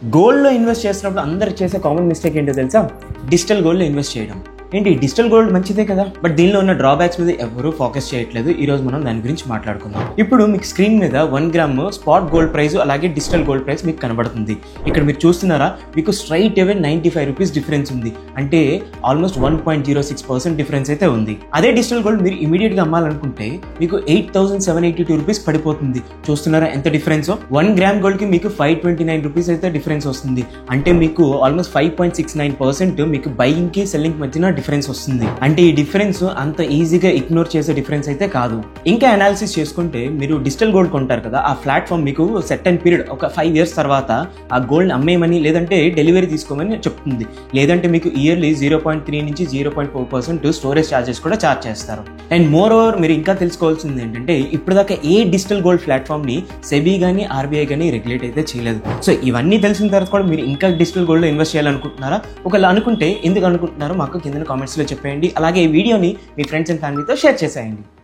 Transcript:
గోల్డ్లో ఇన్వెస్ట్ చేసినప్పుడు అందరు చేసే కామన్ మిస్టేక్ ఏంటో తెలుసా? డిజిటల్ గోల్డ్లో ఇన్వెస్ట్ చేయడం. ఏంటి డిజిటల్ గోల్డ్ మంచిదే కదా, బట్ దీనిలో ఉన్న డ్రాబ్యాక్స్ మీద ఎవరూ ఫోకస్ చేయట్లేదు. ఈ రోజు మనం దాని గురించి మాట్లాడుకుందాం. ఇప్పుడు మీకు స్క్రీన్ మీద 1 గ్రామ్ స్పాట్ గోల్డ్ ప్రైస్ అలాగే డిజిటల్ గోల్డ్ ప్రైస్ మీకు కనబడుతుంది. ఇక్కడ మీరు చూస్తున్నారా, మీకు స్ట్రైట్ అవే 95 రూపీస్ డిఫరెన్స్ ఉంది. అంటే ఆల్మోస్ట్ 1.06% డిఫరెన్స్ అయితే ఉంది. అదే డిజిటల్ గోల్డ్ మీరు ఇమీడియట్ గా అమ్మాలనుకుంటే మీకు 8,782 రూపీస్ పడిపోతుంది. చూస్తున్నారా ఎంత డిఫరెన్స్? 1 గ్రామ్ గోల్డ్ కి మీకు 529 రూపీస్ అయితే డిఫరెన్స్ వస్తుంది. అంటే మీకు ఆల్మోస్ట్ 5.69% మీకు బయింగ్ కి సెల్లింగ్ మధ్యన డిఫరెన్స్ వస్తుంది. అంటే ఈ డిఫరెన్స్ అంత ఈజీగా ఇగ్నోర్ చేసే డిఫరెన్స్ అయితే కాదు. ఇంకా అనాలిసిస్ చేసుకుంటే మీరు డిజిటల్ గోల్డ్ కొంటారు కదా, ఆ ప్లాట్ఫామ్ మీకు సెర్టన్ పీరియడ్ ఒక 5 years తర్వాత ఆ గోల్డ్ అమ్మేయమని లేదంటే డెలివరీ తీసుకోమని చెప్తుంది. లేదంటే మీకు ఇయర్లీ 0.3 నుంచి 0.4% స్టోరేజ్ ఛార్జెస్ కూడా ఛార్జ్ చేస్తారు. అండ్ మోర్ ఓవర్ మీరు ఇంకా తెలుసుకోవాల్సింది ఏంటంటే, ఇప్పటిదాకా ఏ డిజిటల్ గోల్డ్ ప్లాట్ఫామ్ ని సెబీ కానీ ఆర్బీఐ కానీ రెగ్యులేట్ అయితే చేయలేదు. సో ఇవన్నీ తెలిసిన తర్వాత కూడా మీరు ఇంకా డిజిటల్ గోల్డ్ లో ఇన్వెస్ట్ చేయాలనుకుంటున్నారా? ఒకవేళ అనుకుంటే ఎందుకు అనుకుంటున్నారో మాకు కింద కామెంట్స్ లో చెప్పేయండి. అలాగే ఈ వీడియోని మీ ఫ్రెండ్స్ అండ్ ఫ్యామిలీతో షేర్ చేసేయండి.